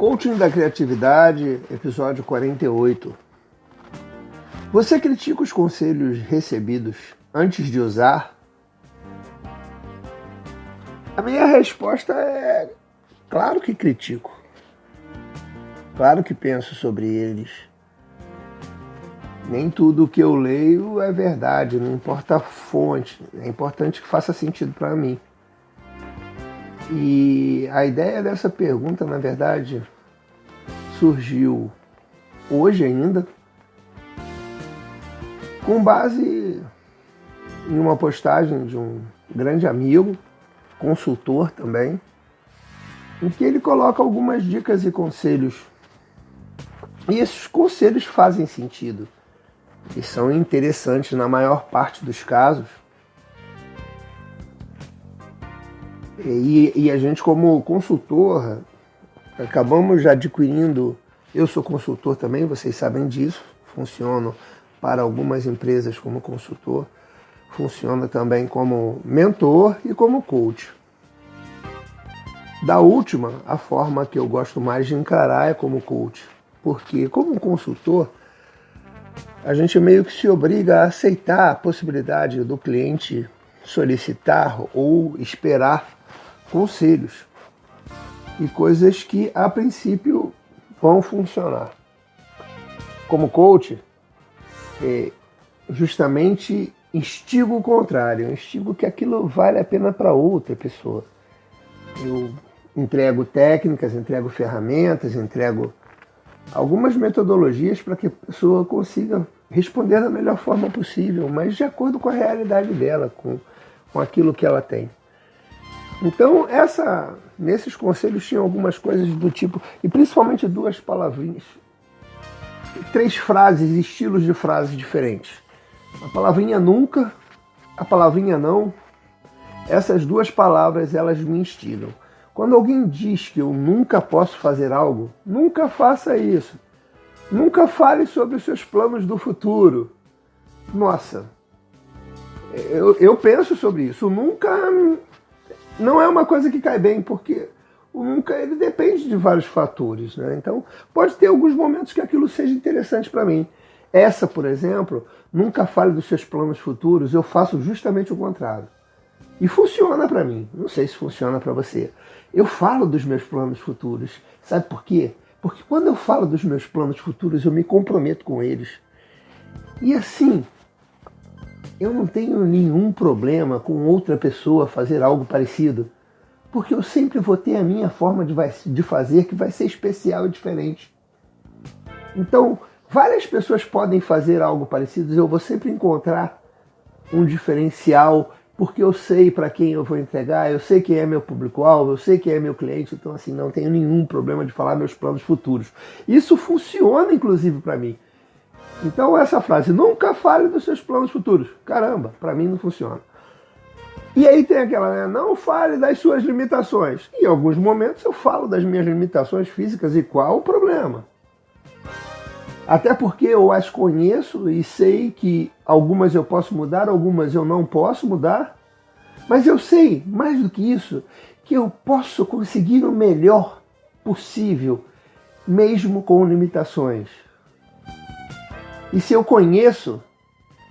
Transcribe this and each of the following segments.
Coaching da Criatividade, episódio 48. Você critica os conselhos recebidos antes de usar? A minha resposta é: claro que critico. Claro que penso sobre eles. Nem tudo que eu leio é verdade, não importa a fonte. É importante que faça sentido para mim. E a ideia dessa pergunta, na verdade, surgiu hoje ainda, com base em uma postagem de um grande amigo, consultor também, em que ele coloca algumas dicas e conselhos. E esses conselhos fazem sentido e são interessantes na maior parte dos casos. E a gente, como consultor, acabamos adquirindo. Eu sou consultor também, vocês sabem disso. Funciono para algumas empresas como consultor. Funciona também como mentor e como coach. Da última, a forma que eu gosto mais de encarar é como coach. Porque, como consultor, a gente meio que se obriga a aceitar a possibilidade do cliente solicitar ou esperar conselhos e coisas que a princípio vão funcionar. Como coach, justamente instigo o contrário, instigo que aquilo vale a pena para outra pessoa. Eu entrego técnicas, entrego ferramentas, entrego algumas metodologias para que a pessoa consiga responder da melhor forma possível, mas de acordo com a realidade dela, com aquilo que ela tem. Então, nesses conselhos tinham algumas coisas do tipo, e principalmente duas palavrinhas, 3 frases, estilos de frases diferentes. A palavrinha nunca, a palavrinha não, essas duas palavras elas me instigam. Quando alguém diz que eu nunca posso fazer algo, nunca faça isso. Nunca fale sobre os seus planos do futuro. Nossa, eu penso sobre isso. Nunca não é uma coisa que cai bem, porque o nunca ele depende de vários fatores, né? Então, pode ter alguns momentos que aquilo seja interessante para mim. Essa, por exemplo, nunca fale dos seus planos futuros, eu faço justamente o contrário. E funciona para mim. Não sei se funciona para você. Eu falo dos meus planos futuros. Sabe por quê? Porque quando eu falo dos meus planos futuros, eu me comprometo com eles. E assim, eu não tenho nenhum problema com outra pessoa fazer algo parecido, porque eu sempre vou ter a minha forma de fazer que vai ser especial e diferente. Então, várias pessoas podem fazer algo parecido, eu vou sempre encontrar um diferencial, porque eu sei para quem eu vou entregar, eu sei quem é meu público-alvo, eu sei quem é meu cliente, então assim, não tenho nenhum problema de falar meus planos futuros. Isso funciona, inclusive, para mim. Então essa frase, nunca fale dos seus planos futuros. Caramba, para mim não funciona. E aí tem aquela, né? Não fale das suas limitações. Em alguns momentos eu falo das minhas limitações físicas e qual o problema? Até porque eu as conheço e sei que algumas eu posso mudar, algumas eu não posso mudar. Mas eu sei, mais do que isso, que eu posso conseguir o melhor possível, mesmo com limitações. E se eu conheço,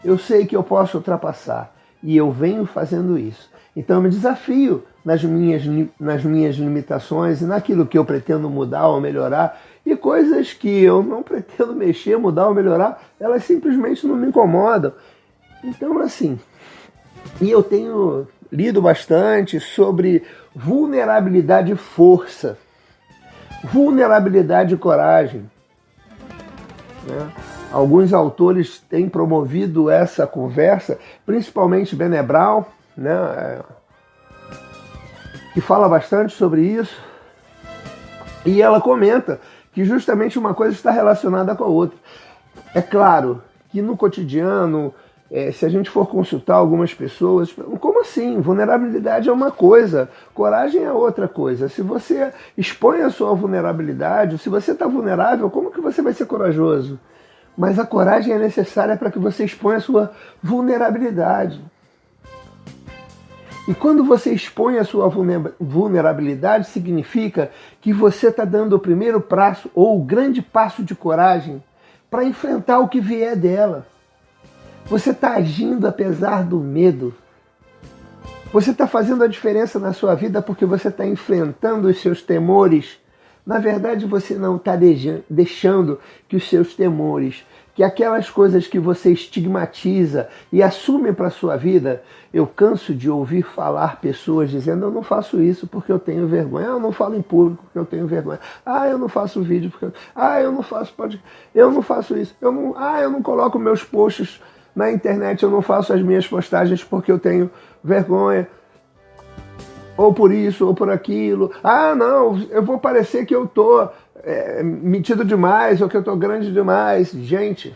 eu sei que eu posso ultrapassar. E eu venho fazendo isso. Então eu me desafio nas minhas limitações e naquilo que eu pretendo mudar ou melhorar. E coisas que eu não pretendo mexer, mudar ou melhorar, elas simplesmente não me incomodam. Então assim, e eu tenho lido bastante sobre vulnerabilidade e força. Vulnerabilidade e coragem. Né? Alguns autores têm promovido essa conversa, principalmente Brené Brown, né, que fala bastante sobre isso. E ela comenta que justamente uma coisa está relacionada com a outra. É claro que no cotidiano, se a gente for consultar algumas pessoas, como assim? Vulnerabilidade é uma coisa, coragem é outra coisa. Se você expõe a sua vulnerabilidade, se você está vulnerável, como que você vai ser corajoso? Mas a coragem é necessária para que você exponha a sua vulnerabilidade. E quando você expõe a sua vulnerabilidade, significa que você está dando o primeiro passo ou o grande passo de coragem para enfrentar o que vier dela. Você está agindo apesar do medo. Você está fazendo a diferença na sua vida porque você está enfrentando os seus temores. Na verdade, você não está deixando que os seus temores, que aquelas coisas que você estigmatiza e assume para a sua vida. Eu canso de ouvir falar pessoas dizendo: eu não faço isso porque eu tenho vergonha. Eu não falo em público porque eu tenho vergonha. Eu não faço vídeo porque eu não faço podcast. Eu não faço isso. Eu não coloco meus posts na internet. Eu não faço as minhas postagens porque eu tenho vergonha. Ou por isso, ou por aquilo. Não, eu vou parecer que eu estou metido demais, ou que eu estou grande demais. Gente,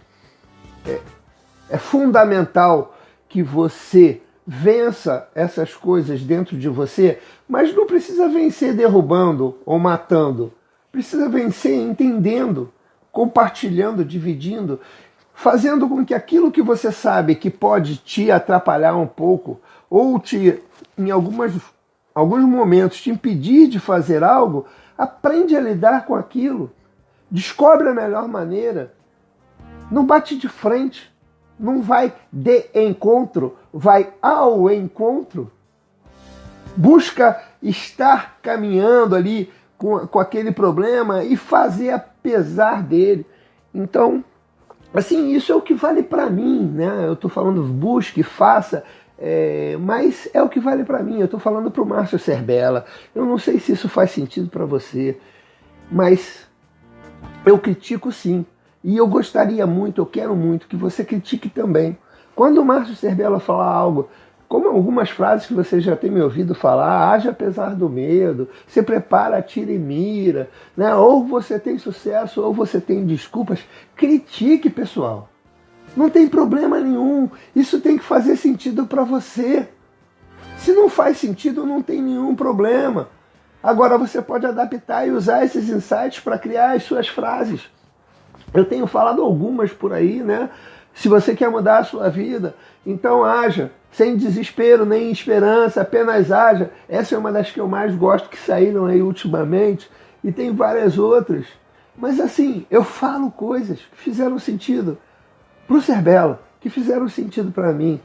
é fundamental que você vença essas coisas dentro de você, mas não precisa vencer derrubando ou matando. Precisa vencer entendendo, compartilhando, dividindo, fazendo com que aquilo que você sabe que pode te atrapalhar um pouco, ou em alguns momentos te impedir de fazer algo, aprende a lidar com aquilo, descobre a melhor maneira, não bate de frente, não vai de encontro, vai ao encontro, busca estar caminhando ali com aquele problema e fazer apesar dele. Então, assim, isso é o que vale para mim, né? Eu estou falando busque, faça, mas é o que vale para mim. Eu estou falando para o Márcio Serbella. Eu não sei se isso faz sentido para você, mas eu critico sim. E eu gostaria muito, eu quero muito que você critique também. Quando o Márcio Serbella falar algo, como algumas frases que você já tem me ouvido falar: haja apesar do medo, se prepara, atira e mira, né? Ou você tem sucesso, ou você tem desculpas. Critique, pessoal. Não tem problema nenhum. Isso tem que fazer sentido para você. Se não faz sentido, não tem nenhum problema. Agora você pode adaptar e usar esses insights para criar as suas frases. Eu tenho falado algumas por aí, né? Se você quer mudar a sua vida, então haja, sem desespero nem esperança, apenas haja. Essa é uma das que eu mais gosto, que saíram aí ultimamente, e tem várias outras. Mas assim, eu falo coisas que fizeram sentido para o Serbella, que fizeram sentido para mim.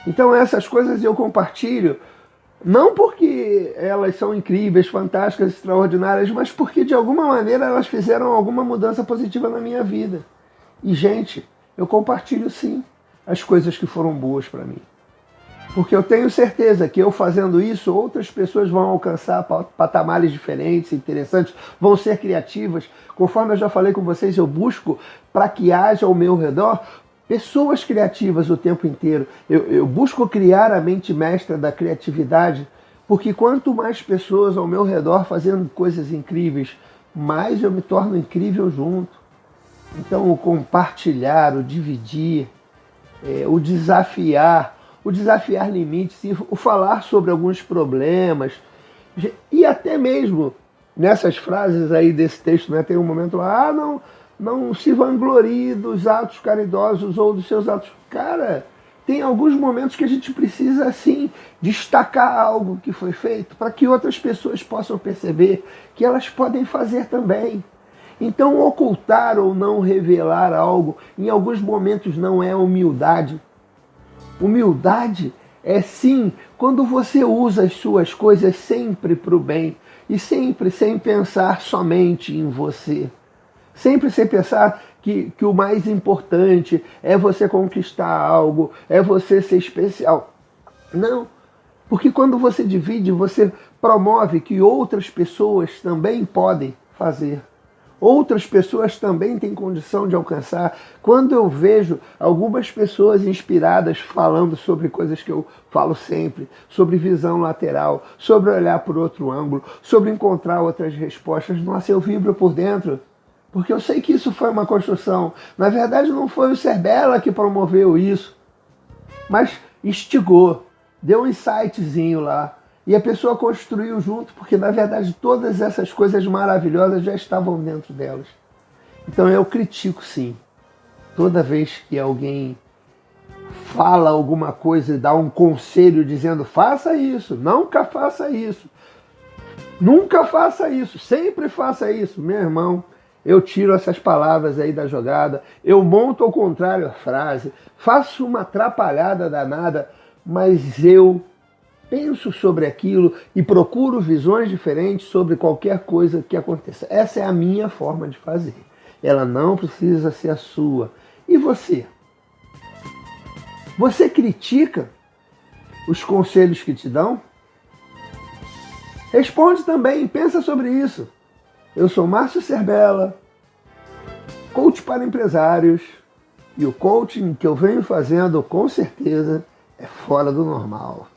Então essas coisas eu compartilho, não porque elas são incríveis, fantásticas, extraordinárias, mas porque de alguma maneira elas fizeram alguma mudança positiva na minha vida. E gente, eu compartilho sim as coisas que foram boas para mim. Porque eu tenho certeza que eu fazendo isso, outras pessoas vão alcançar patamares diferentes, interessantes, vão ser criativas. Conforme eu já falei com vocês, eu busco para que haja ao meu redor pessoas criativas o tempo inteiro. Eu busco criar a mente mestra da criatividade, porque quanto mais pessoas ao meu redor fazendo coisas incríveis, mais eu me torno incrível junto. Então o compartilhar, o dividir, o desafiar limites, o falar sobre alguns problemas, e até mesmo nessas frases aí desse texto, né, tem um momento lá: não se vanglorie dos atos caridosos ou dos seus atos. Cara, tem alguns momentos que a gente precisa, assim, destacar algo que foi feito para que outras pessoas possam perceber que elas podem fazer também. Então, ocultar ou não revelar algo, em alguns momentos, não é humildade. Humildade é sim quando você usa as suas coisas sempre para o bem e sempre sem pensar somente em você. Sempre sem pensar que o mais importante é você conquistar algo, é você ser especial. Não, porque quando você divide, você promove que outras pessoas também podem fazer. Outras pessoas também têm condição de alcançar. Quando eu vejo algumas pessoas inspiradas falando sobre coisas que eu falo sempre, sobre visão lateral, sobre olhar por outro ângulo, sobre encontrar outras respostas, nossa, eu vibro por dentro. Porque eu sei que isso foi uma construção. Na verdade, não foi o Serbella que promoveu isso, mas instigou, deu um insightzinho lá. E a pessoa construiu junto, porque na verdade todas essas coisas maravilhosas já estavam dentro delas. Então eu critico sim, toda vez que alguém fala alguma coisa e dá um conselho dizendo faça isso, nunca faça isso, nunca faça isso, sempre faça isso, meu irmão, eu tiro essas palavras aí da jogada, eu monto ao contrário a frase, faço uma atrapalhada danada, mas eu penso sobre aquilo e procuro visões diferentes sobre qualquer coisa que aconteça. Essa é a minha forma de fazer. Ela não precisa ser a sua. E você? Você critica os conselhos que te dão? Responde também, pensa sobre isso. Eu sou Márcio Serbella, coach para empresários, e o coaching que eu venho fazendo, com certeza, é fora do normal.